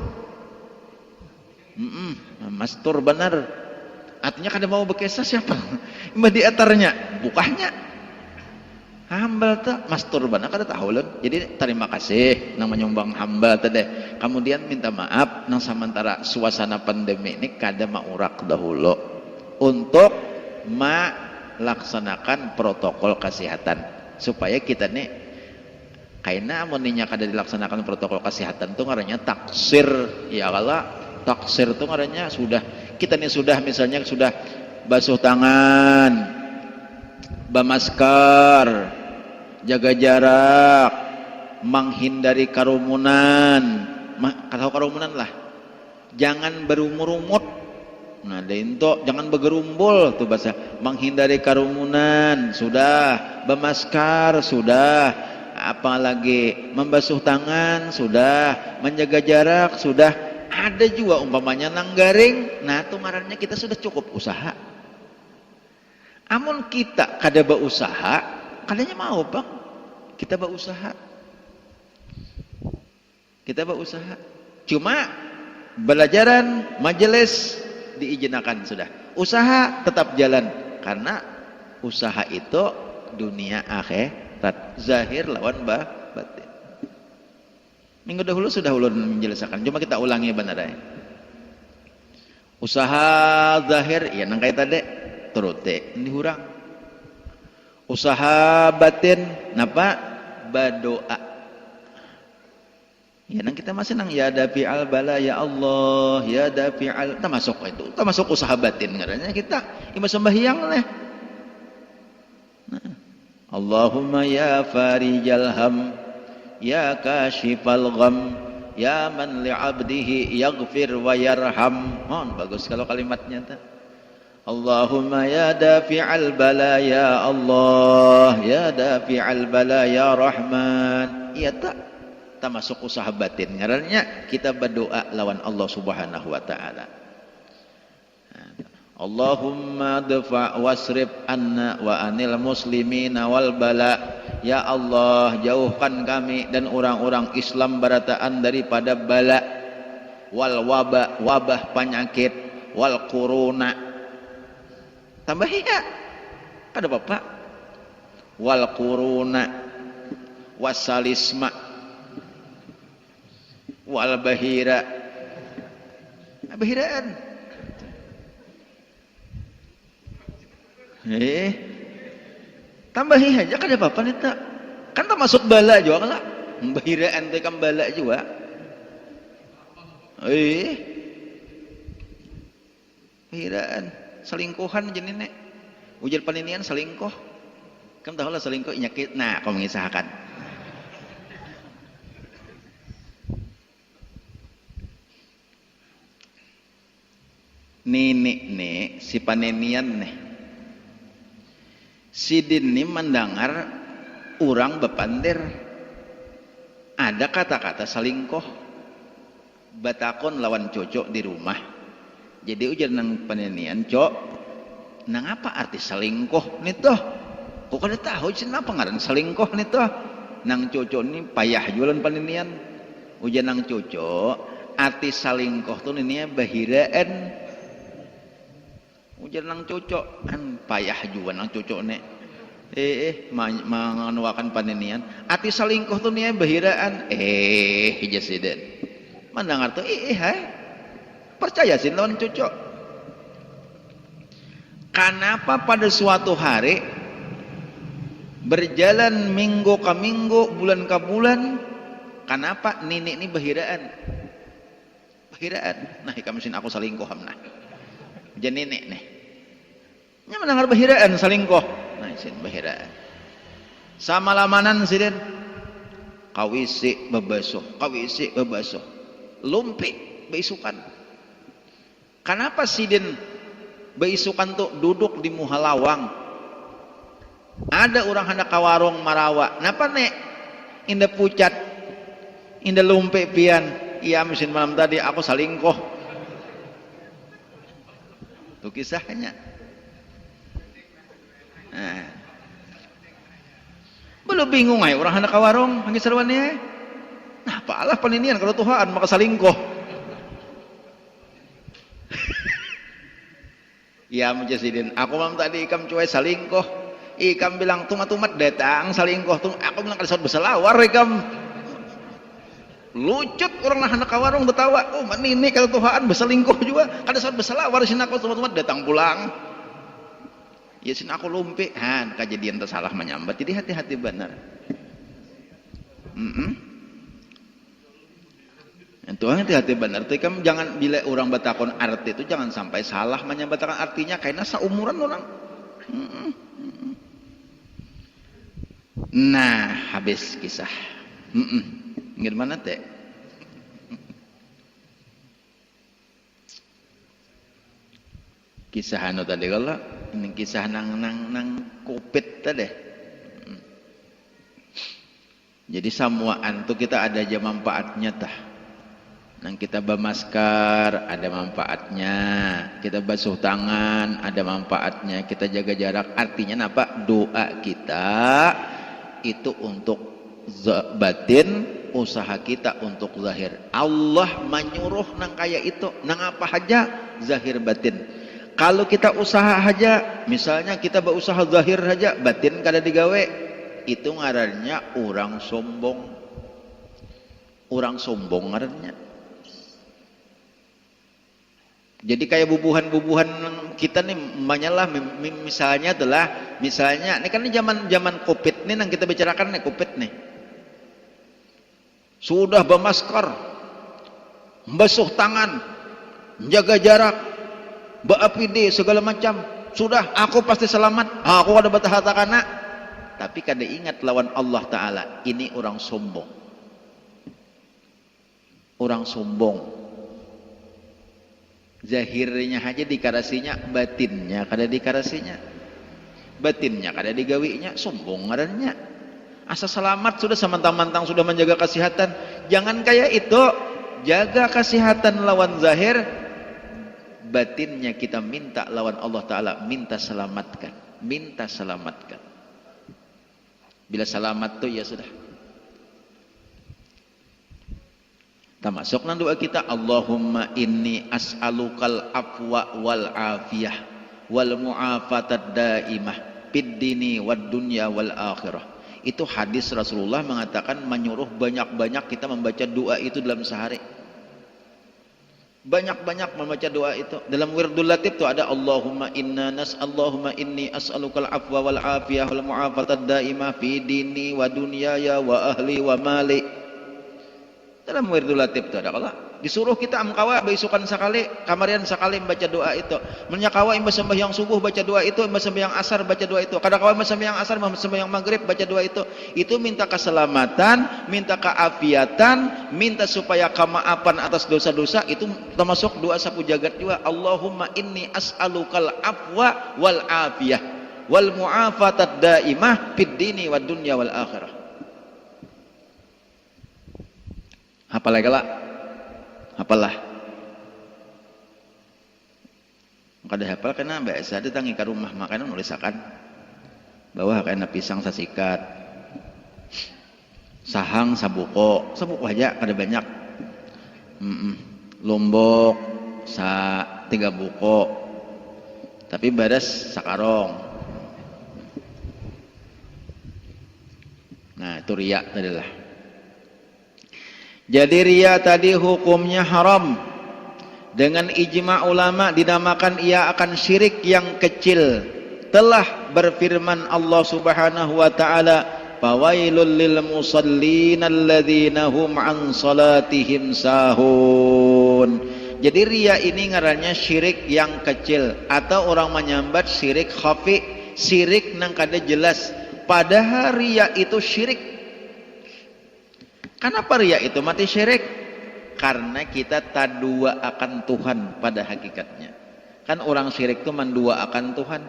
mastur benar artinya kada mau bekesa siapa mbak di atarnya bukanya hambal tuh mastur benar kada tahu lho. Jadi terima kasih nang menyumbang hambal tadi kemudian minta maaf nang sementara suasana pandemi ini kada maurak dahulu untuk melaksanakan protokol kesehatan supaya kita nih karena amuninya kada dilaksanakan protokol kesehatan tuh ngarannya taksir ya kalau taksir tuh ngarannya sudah kita nih sudah misalnya sudah basuh tangan bamasker jaga jarak menghindari kerumunan kalau kerumunan lah jangan berumur-umur nah dento jangan bergerumbul tuh bahasa menghindari kerumunan sudah bamasker sudah apalagi membasuh tangan sudah, menjaga jarak sudah, ada juga umpamanya nang garing, nah itu ngarannya kita sudah cukup usaha. Amun kita kada berusaha, kadanya mau bang, kita berusaha. Kita berusaha. Cuma belajaran majelis diizinkan sudah. Usaha tetap jalan karena usaha itu dunia akhirat, zahir lawan batin. Minggu dahulu sudah ulun menjelaskan. Cuma kita ulangi benar ya. Usaha zahir ya nang kaya tadi terute ini hurang. Usaha batin napa berdoa. Ya nang kita masih nang ya dafi'al bala ya Allah ya dafi'al termasuk itu termasuk usaha batin ngarannya kita ima sembahyang leh. Nah, Allahumma ya farijal ham ya kashifal gham ya man li'abdihi yaghfir wa yarham. Bagus kalau kalimatnya ta. Allahumma ya dafi'al bala ya Allah ya dafi'al bala ya Rahman. Iya tak masuk usaha batin ngarannya kita berdoa lawan Allah Subhanahu wa taala. Allahumma dfa wasrif anna wa anil muslimina wal bala. Ya Allah, jauhkan kami dan orang-orang Islam barataan daripada bala wal wabah penyakit wal corona. Tambah ya. Kada Bapak. Wal corona wasalisma wal bahira. Bahiraan. Tambahi aja kada apa-apa nita. Kan termasuk bala juga kan. Bahiraan teh kan bala juga. Bahiraan, selingkuhan jadi nek. Ujar paninian selingkuh. Kan tahu lah selingkuh nyakit. Nah, kau mengisahkan. Nih si panenian nih si din nih mendengar orang bepandir ada kata-kata selingkuh batakon lawan cocok di rumah. Jadi ujar nang panenian cok nang apa arti selingkuh nih toh kok kada tahu kenapa ngaran selingkuh nih toh nang cocok nih payah jualan panenian. Ujar nang cocok arti selingkuh tuh nih bahiraan. Ujar nang cocok kan payah juga nang cocok nek menganuakan panenian ati selingkuh tuh nih bahiraan jasiden mandangar tuh hai percaya sih lawan cocok. Kenapa pada suatu hari berjalan minggu ke minggu bulan ke bulan kenapa nenek ini bahiraan nah ikamesin aku selingkuh hamna jadi nenek nih nya mendengar bahiraan selingkuh. Nah isin bahiraan sama lamanan sidin kawisi bebasuh lumpi beisukan. Kenapa sidin beisukan tuh duduk di muhalawang ada orang hendak ke warung marawa napa nek indah pucat indah lumpi pian iya mesin malam tadi aku selingkuh itu kisahnya. Nah. Belum bingung ay orang hendak ke warung hanggi sarwane. Nah, apalah paninian kalau Tuhan maka selingkuh. Ya mujasidin, aku malam tadi ikam cuai selingkuh. Ikam bilang tumat-tumat datang selingkuh. Aku bilang kada saut beselawar ikam. Lucut orang nah hendak ke warung ketawa. Oh, manini kalau Tuhan berselingkuh juga. Kada saut beselawar sin aku tumat-tumat datang pulang. Ya sin aku lumpi han kejadian tersalah menyambat jadi hati-hati benar. Itu hati-hati benar. Tapi kan jangan bila orang batakon arti itu jangan sampai salah menyambatkan artinya karena seumuran orang. Nah habis kisah. Gimana teh? Kisah anu tadi kalau ini kisah nang kopet tadi. Jadi samuaan tuh kita ada aja manfaatnya tah. Nang kita bermasker ada manfaatnya, kita basuh tangan ada manfaatnya, kita jaga jarak. Artinya apa? Doa kita itu untuk batin, usaha kita untuk zahir. Allah menyuruh nang kayak itu, nang apa aja zahir batin. Kalau kita usaha aja, misalnya kita berusaha zahir aja, batin kada digawe, itu ngarannya orang sombong. Orang sombong ngarannya. Jadi kayak bubuhan-bubuhan kita nih, banyalah misalnya adalah, misalnya ini kan ini zaman Covid nih, yang kita bicarakan nih Covid nih. Sudah bermasker, basuh tangan, jaga jarak, APD segala macam, sudah aku pasti selamat, aku ada batahata kana. Tapi kada ingat lawan Allah Ta'ala, ini orang sombong. Orang sombong. Zahirnya aja dikarasinya, batinnya kada dikarasinya. Batinnya kada digawinya, sombong ngarannya. Asa selamat sudah samantang-mantang sudah menjaga kesehatan. Jangan kayak itu, jaga kesehatan lawan zahir, batinnya kita minta lawan Allah Ta'ala, minta selamatkan, minta selamatkan. Bila selamat tuh ya sudah. Termasuk nang doa kita, Allahumma inni as'alukal afwa wal afiyah wal mu'afatad daimah fid dini wad dunya wal akhirah. Itu hadis Rasulullah mengatakan menyuruh banyak-banyak kita membaca doa itu dalam sehari. Banyak-banyak membaca doa itu. Dalam wirdul latif itu ada Allahumma inni as'alukal afwa wal afiyah wal mu'afatad daimah fi dini wa dunyaya wa ahli wa mali. Dalam wirdul latif itu ada, kalau disuruh kita amkawa beisukan sekali, kamarian sekali membaca doa itu. Menyakawa imba sembahyang subuh baca doa itu, imba sembahyang asar baca doa itu. Kadang-kadang imba sembahyang asar, imba sembahyang maghrib baca doa itu. Itu minta keselamatan, minta keafiatan, minta supaya kemaafan atas dosa-dosa. Itu termasuk doa sapu jagat juga. Allahumma inni as'alukal afwa wal afiyah wal mu'afatad daimah fid dini wad dunya wal akhirah. Apalagi lah, apalah. Kada hafal kena biasa datangi ke rumah makanan nulisakan bahwa kena pisang sasikat, sahang sabuko aja kada banyak. Lombok sa 3 buko, tapi baras sakarong. Nah itu riya adalah. Jadi riya tadi hukumnya haram. Dengan ijma' ulama dinamakan ia akan syirik yang kecil. Telah berfirman Allah Subhanahu wa taala, "Fawailul lil musallin alladzina hum an salatihim sahun." Jadi riya ini ngarannya syirik yang kecil, atau orang menyambat syirik khafi, syirik nang kada jelas. Padahal riya itu syirik. Kenapa riya itu mati syirik? Karena kita tadua akan Tuhan pada hakikatnya. Kan orang syirik itu mendua akan Tuhan.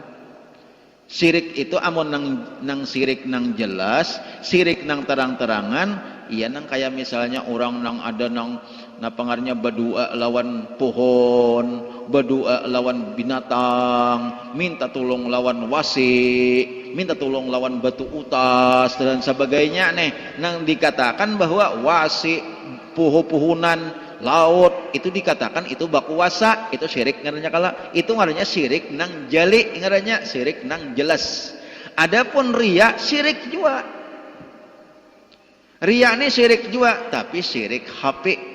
Syirik itu amun nang syirik nang jelas, syirik nang terang-terangan, iya nang kayak misalnya orang nang ada nang napangarnya berdua lawan pohon, berdua lawan binatang, minta tolong lawan wasi, minta tolong lawan batu utas dan sebagainya nih. Nang dikatakan bahwa wasi, puhu-puhunan, laut itu dikatakan itu bakuwasa, itu syirik ngarannya kala. Itu ngarannya syirik nang jali, ngarannya syirik nang jelas. Adapun riya syirik juga. Riya ini syirik juga, tapi syirik hafi.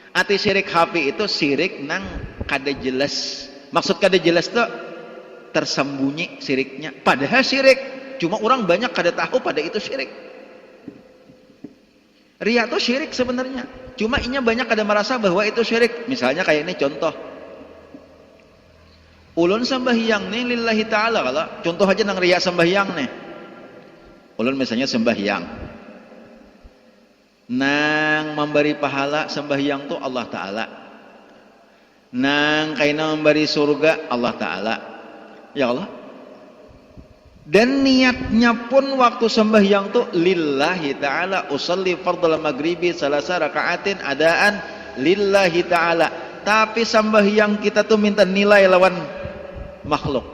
Arti syirik hafi itu syirik nang kada jelas. Maksud kada jelas itu tersembunyi syiriknya. Padahal syirik, cuma orang banyak kada tahu pada itu syirik. Riya itu syirik sebenarnya, cuma inya banyak kada merasa bahwa itu syirik. Misalnya kayak ini contoh, ulun sembahyang nih lillahi ta'ala, kalau contoh aja nang riya sembahyang nih. Ulun misalnya sembahyang, nang memberi pahala sembahyang tuh Allah Ta'ala, nang kaina memberi surga Allah Ta'ala. Ya Allah, Dan niatnya pun waktu sembahyang tuh lillahi ta'ala, usalli fardal maghribi salasa raka'atin adaan lillahi ta'ala. Tapi sembahyang kita tuh minta nilai lawan makhluk,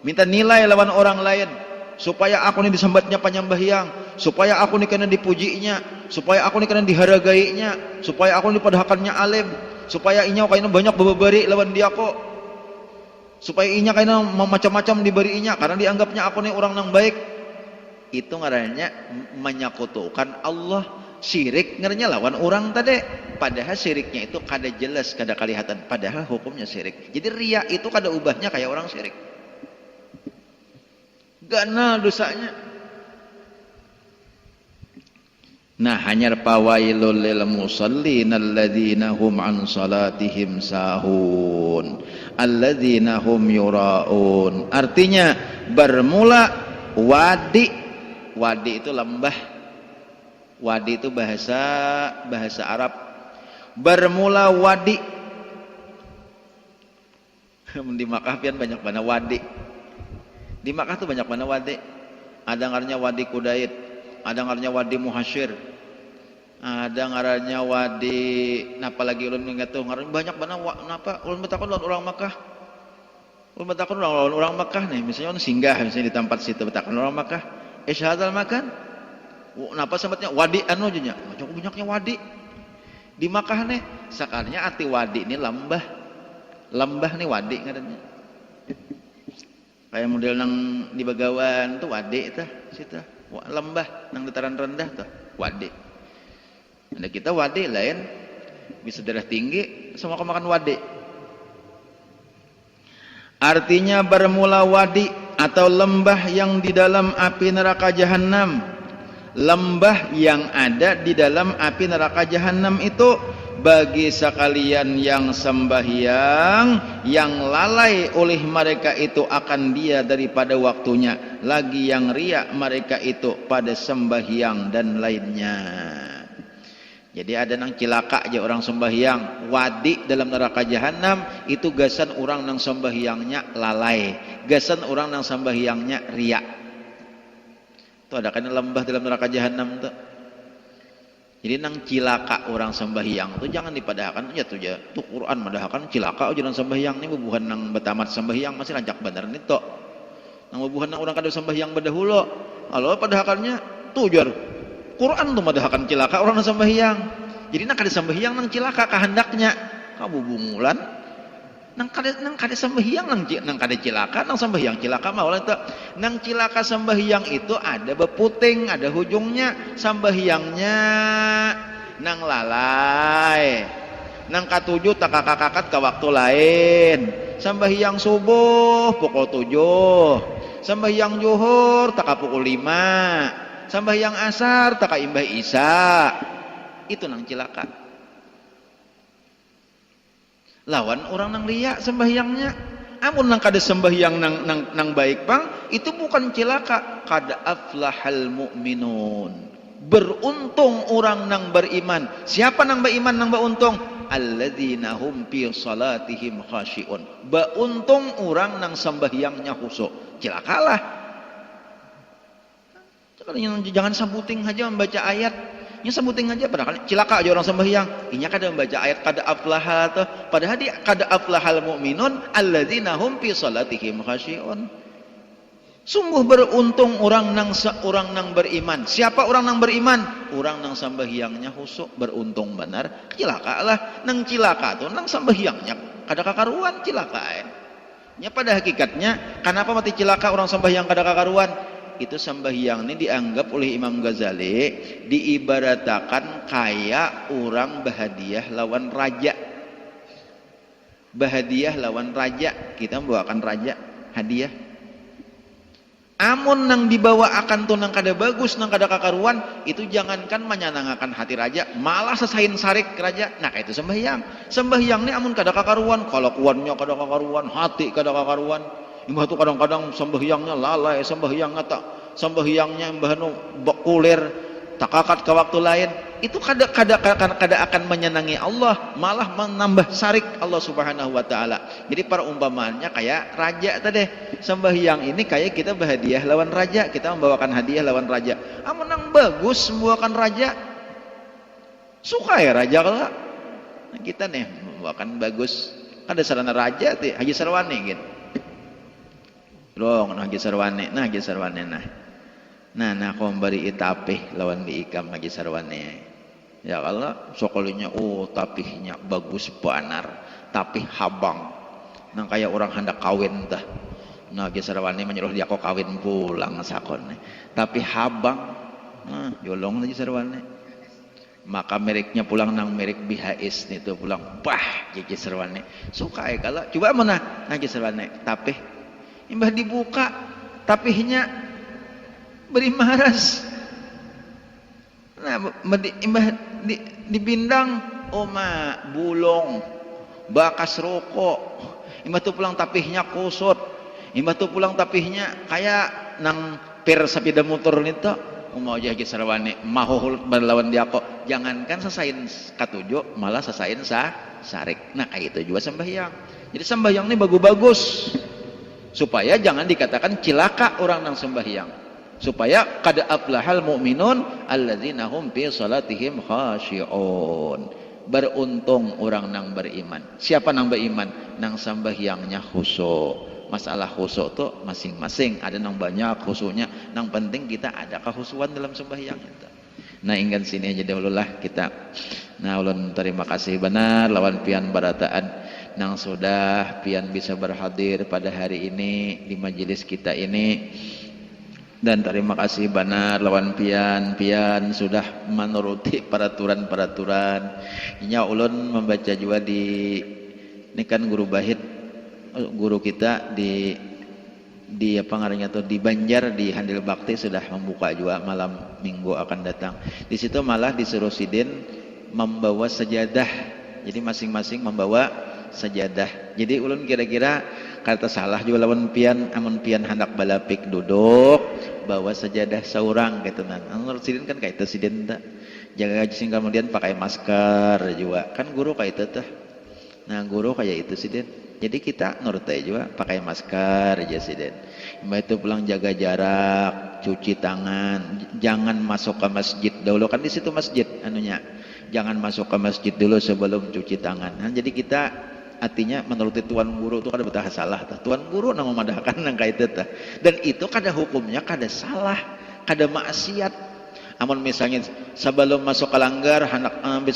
minta nilai lawan orang lain, supaya aku ini disambatnya panyambahyang, supaya aku ini kena dipujinya, supaya aku ini kena diharagainya, supaya aku ini padahakannya alim, supaya inya kayaknya banyak bababari lawan dia kok, supaya inya kayaknya macam-macam diberinya karena dianggapnya aku nih orang yang baik. Itu ngarannya menyekutukan Allah, syirik ngarannya lawan orang tadi. Padahal syiriknya itu kada jelas, kada kelihatan, padahal hukumnya syirik. Jadi riya itu kada ubahnya kayak orang syirik, gana dosanya. Nah, hanyar pawailul lil musallin alladzina hum an salatihim sahun alladzina hum yuraun. Artinya bermula wadi. Wadi itu lembah. Wadi itu bahasa Arab. Bermula wadi. Di Makkah pian banyak mana wadi. Di Makkah tuh banyak mana wadi. Ada ngarannya wadi Kudait, ada ngarannya wadi Muhasyir, ada ngarannya wadi napa lagi ulun ingat tuh ngarannya banyak mana napa ulun betakon lawan orang Makkah. Ulun betakon lawan orang Makkah nih, misalnya ulun singgah misalnya di tempat situ betakon orang Makkah. Isyhadal makan. Napa sambatnya wadi anu nya. Macam banyaknya wadi. Di Makkah nih sakarnya arti wadi ini lembah. Lembah nih wadi ngarannya. Kayak model nang di Bagawan tuh wadi tah situ. Lembah nang dataran rendah tuh wadi. Ada kita wadi lain bisa darah tinggi sama makan wadi. Artinya bermula wadi atau lembah yang di dalam api neraka jahanam. Lembah yang ada di dalam api neraka jahanam itu bagi sekalian yang sembahyang, yang lalai oleh mereka itu akan dia daripada waktunya, lagi yang riya mereka itu pada sembahyang dan lainnya. Jadi ada nang cilaka aja orang sembahyang, wadi dalam neraka jahanam itu gasan orang nang sembahyangnya lalai, gasan orang nang sembahyangnya riya. Itu ada kan lembah dalam neraka jahanam tuh. Jadi nang cilaka orang sembahyang tuh jangan dipadahakan ya tuh ya. Tuh Quran madahakan cilaka aja nang sembahyang ini bubuhan nang betamat sembahyang masih rancak bener nih tok. Nang bubuhan nang orang kada sembahyang badahulu. Alo padahakannya tuh jar. Quran tuh madahakan cilaka orang nang sembahyang. Jadi nang kada sembahyang nang cilaka kehendaknya. Kamu bungulan nang kada sembahyang nang kada cilaka, nang sembahyang cilaka mah ulah teu. Nang cilaka sembahyang itu ada beputing, ada hujungnya. Sembahyangnya nang lalai. Nang katujuh tak kakak ke waktu lain. Sembahyang subuh pukul 7. Sembahyang zuhur tak pukul 5. Sembahyang asar tak imbah isya. Itu nang cilaka. Lawan orang nang riya sembahyangnya. Amun nang kada sembahyang nang baik bang, itu bukan cilaka. Kada aflahal mu'minun. Beruntung orang nang beriman. Siapa nang beriman nang beruntung? Alladzina hum fi salatihim khashi'un. Beruntung orang nang sembahyangnya khusyuk. Cilakalah. Jangan sambuting aja membaca ayat. Nya sebuting aja padahal cilaka aja orang sembahyang. Inya kada membaca ayat kada aflaha tuh. Padahal dia kada aflahal mu'minun alladzina hum fi salatihim khashi'un. Sungguh beruntung orang nang beriman. Siapa orang nang beriman? Orang nang sembahyangnya khusyuk, beruntung benar. Cilaka lah nang cilaka tuh nang sembahyangnya kada kakaruan cilaka ya. Nya pada hakikatnya kenapa mati cilaka orang sembahyang kada kakaruan? Itu sembahyang ini dianggap oleh Imam Ghazali diibaratakan kayak orang bahadiah lawan raja. Bahadiah lawan raja, kita membawakan raja hadiah. Amun nang dibawa akan tuh nang kada bagus, nang kada kakaruan, itu jangankan menyenangkan hati raja, malah sesain sarik raja. Nah kayak itu sembahyang. Sembahyang ini amun kada kakaruan, kalakuannya kada kakaruan, hati kada kakaruan. Imbah tuh kadang-kadang sembahyangnya lalai, sembahyangnya tak, sembahyangnya imbah nu bekulir, takakat ke waktu lain, itu kada akan menyenangi Allah, malah menambah syarik Allah Subhanahu wa taala. Jadi perumpamaannya kayak raja tadi, sembahyang ini kayak kita berhadiah lawan raja, kita membawakan hadiah lawan raja. Menang bagus membawakan raja, suka ya raja kalau kita nih membawakan bagus, ada sarana raja ti Haji Sarwani gitu. Dong Haji Sarwani, Haji Sarwani nah kau beri itapih lawan biikam Haji Sarwani. Ya Allah, sokolinya tapihnya bagus banar, tapi habang. Nang kayak orang hendak kawin tah. Nah Haji Sarwani menyuruh dia kau kawin pulang sakon. Tapi habang. Jolong Haji Sarwani. Maka mereknya pulang nang merek BHS itu pulang. Haji Sarwani. Suka ya kalau coba mana Haji Sarwani tapih. Imbah dibuka tapihnya beri maras. Nah, imbah dibindang bulong bakas rokok. Imbah tu pulang tapihnya kusut. Imbah tu pulang tapihnya kayak nang per sepeda motor nito. Mau Haji Sarwani mahuhul berlawan dia kok. Jangankan sesain katujuh, malah sesain sarik. Nah kayak itu juga sembahyang. Jadi sembahyang ini bagus-bagus. Supaya jangan dikatakan cilaka orang nang sembahyang, supaya qad aflahal mu'minun alladzina hum fi salatihim khashi'un. Beruntung orang nang beriman. Siapa nang beriman? Nang sembahyangnya khusyuk. Masalah khusyuk itu masing-masing, ada nang banyak khusyuknya, nang penting kita ada kekhusyuan dalam sembahyang itu. Nah ingin sini aja dahulu lah kita. Nah ulun terima kasih benar lawan pian barataan nang sudah pian bisa berhadir pada hari ini di majelis kita ini, dan terima kasih benar lawan pian sudah menuruti peraturan nya. Ulun membaca juga di ini kan guru Bahit, guru kita di apa ngarannya tuh di Banjar di Handil Bakti sudah membuka juga malam minggu akan datang. Di situ malah disuruh sidin membawa sajadah, jadi masing-masing membawa sajadah. Jadi ulun kira-kira kata salah juga lawan pian, amun pian hendak balapik duduk bawa sajadah seorang gitu nan. Menurut sidin kan kayak itu sidin tak jaga sing kemudian pakai masker juga kan guru kayak itu tuh. Nah guru kayak itu sidin. Jadi kita nurut aja juga pakai masker aja sidin. Mbak itu pulang jaga jarak, cuci tangan, jangan masuk ke masjid dulu kan di situ masjid anunya. Jangan masuk ke masjid dulu sebelum cuci tangan. Nah, jadi kita artinya menuruti tuan guru itu kada betah salah tah. Tuan guru nang memadahkan nang kayak itu tah. Dan itu kada hukumnya kada salah, kada maksiat. Amun misalnya sebelum masuk ke langgar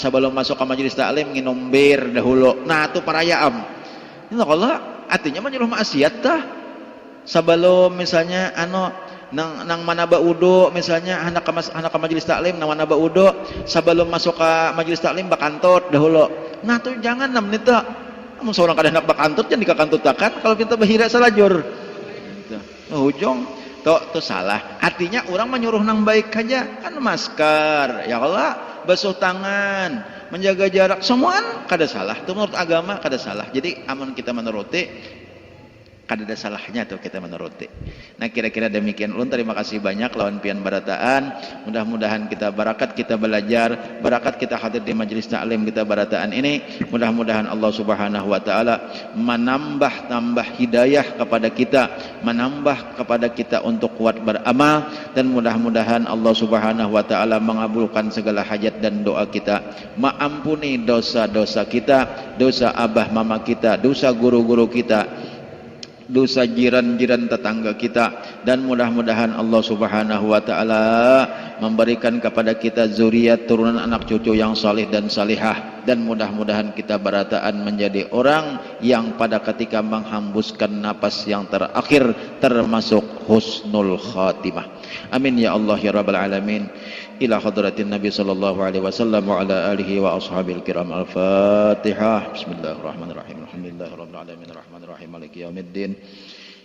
sebelum masuk ke majelis taklim nginum bir dahulu. Nah, itu parayaan. Ini kalau artinya menyuruh maksiat tah. Sebelum misalnya nang manaba udo misalnya anak ke majelis taklim nang manaba udo sebelum masuk ke majelis taklim bakantut dahulu. Nah, tuh jangan nam nita. Amun seorang kada hendak bakantut jangan dikakantutakan, kalau kita bahira salajur. Ujung tuh salah. Artinya orang menyuruh nang baik aja kan masker, ya Allah, basuh tangan, menjaga jarak, semuaan kada salah. Itu menurut agama kada salah. Jadi amun kita menuruti kada ada salahnya tuh kita menuruti. Nah kira-kira demikian. Ulun terima kasih banyak lawan pian barataan. Mudah-mudahan kita barakat kita belajar, barakat kita hadir di majelis taklim kita barataan ini. Mudah-mudahan Allah Subhanahu wa taala menambah hidayah kepada kita, menambah kepada kita untuk kuat beramal, dan mudah-mudahan Allah Subhanahu wa taala mengabulkan segala hajat dan doa kita, mengampuni dosa-dosa kita, dosa abah mama kita, dosa guru-guru kita, dosa jiran-jiran tetangga kita, dan mudah-mudahan Allah Subhanahu wa taala memberikan kepada kita zuriat turunan anak cucu yang salih dan salihah, dan mudah-mudahan kita barataan menjadi orang yang pada ketika menghembuskan napas yang terakhir termasuk husnul khatimah. Amin ya Allah ya rabbal alamin. Ila hadratin Nabi sallallahu alaihi wasallam wa ala alihi wa ashabil kiram. Al-Fatihah. Bismillahirrahmanirrahim. Alhamdulillahirabbil alamin arrahmanir rahim maliki yaumiddin.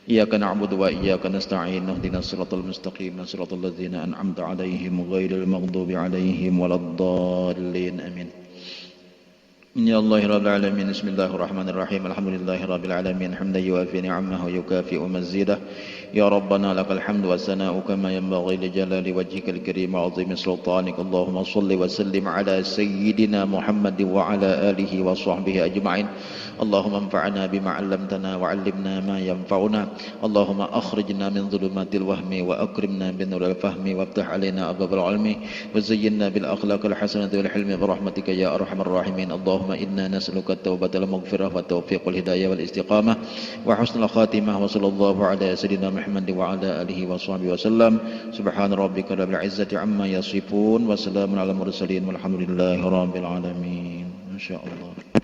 Iyyaka na'budu wa iyyaka nasta'in. Ihdinas siratal mustaqim. Siratal ladzina an'amta 'alaihim ghairil maghdubi 'alaihim waladdallin. Amin. يا الله رب العالمين بسم الله الرحمن الرحيم الحمد لله رب العالمين حمدا يوافي نعمه ويكافئ مزيده يا ربنا لك الحمد والثناء كما ينبغي لجلال وجهك الكريم وعظيم سلطانك اللهم صل وسلم على سيدنا محمد وعلى آله وصحبه أجمعين اللهم انفعنا بما علمتنا وعلمنا ما ينفعنا اللهم أخرجنا من ظلمات الوهم وأكرمنا بنور الفهم وافتح علينا أبواب العلم وزينا بالأخلاق الحسنة والحلم برحمتك يا أرحم الراحمين اللهم إنا نسألك التوبة المغفرة والتوفيق والهداية والاستقامة وحسن الخاتمة وصلى الله على سيدنا محمد وعلى آله وصحبه وسلم سبحان ربك رب العزة عما يصفون وسلام على المرسلين والحمد لله رب العالمين ما شاء الله.